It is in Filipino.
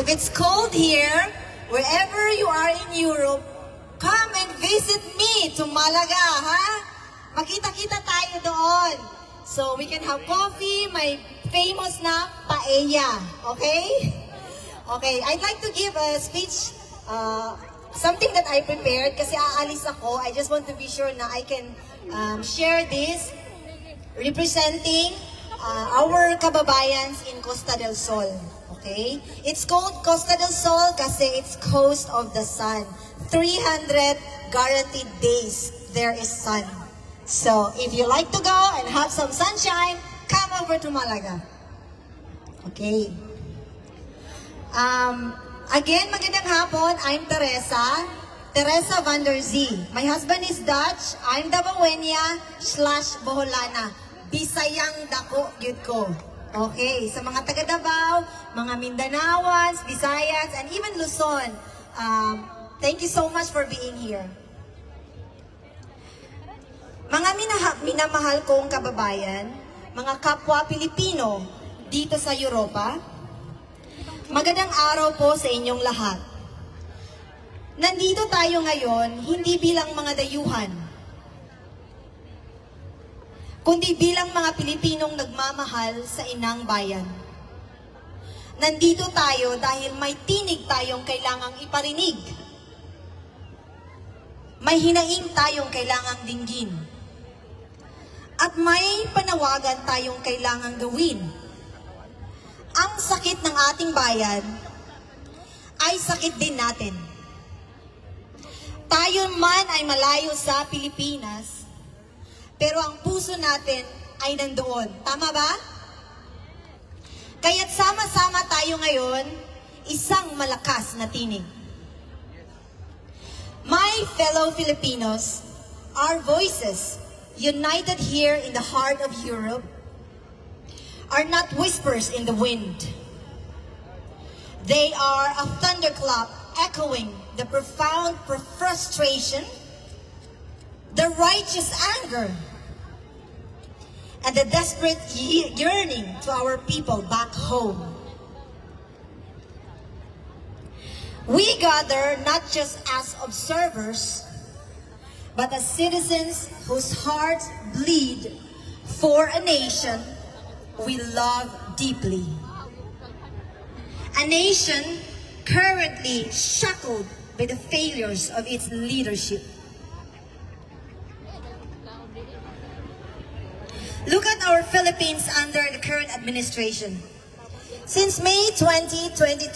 If it's cold here, wherever you are in Europe, come and visit me to Malaga, ha? Makita-kita tayo doon. So we can have coffee, my famous na paella, okay? Okay, I'd like to give a speech, something that I prepared kasi aalis ako. I just want to be sure na I can share this representing our kababayans in Costa del Sol. Okay? It's called Costa del Sol kasi it's coast of the sun. 300 guaranteed days there is sun. So, if you like to go and have some sunshine, come over to Malaga. Okay. Again, magandang hapon. I'm Teresa van der Zee. My husband is Dutch. I'm Davawenya/Boholana. Bisayang dako gyud ko. Okay, sa mga taga Davao, mga Mindanawans, Visayas, and even Luzon, thank you so much for being here. Mga minamahal kong kababayan, mga kapwa Pilipino dito sa Europa, magandang araw po sa inyong lahat. Nandito tayo ngayon, hindi bilang mga dayuhan, kundi bilang mga Pilipinong nagmamahal sa inang bayan. Nandito tayo dahil may tinig tayong kailangang iparinig. May hinaing tayong kailangang dinggin. At may panawagan tayong kailangang gawin. Ang sakit ng ating bayan ay sakit din natin. Tayo man ay malayo sa Pilipinas, pero ang puso natin ay nandoon. Tama ba? Kaya't sama-sama tayo ngayon, isang malakas na tinig. My fellow Filipinos, our voices, united here in the heart of Europe, are not whispers in the wind. They are a thunderclap echoing the profound frustration, the righteous anger, and the desperate yearning to our people back home. We gather not just as observers, but as citizens whose hearts bleed for a nation we love deeply. A nation currently shackled by the failures of its leadership. Look at our Philippines under the current administration. Since May 2022,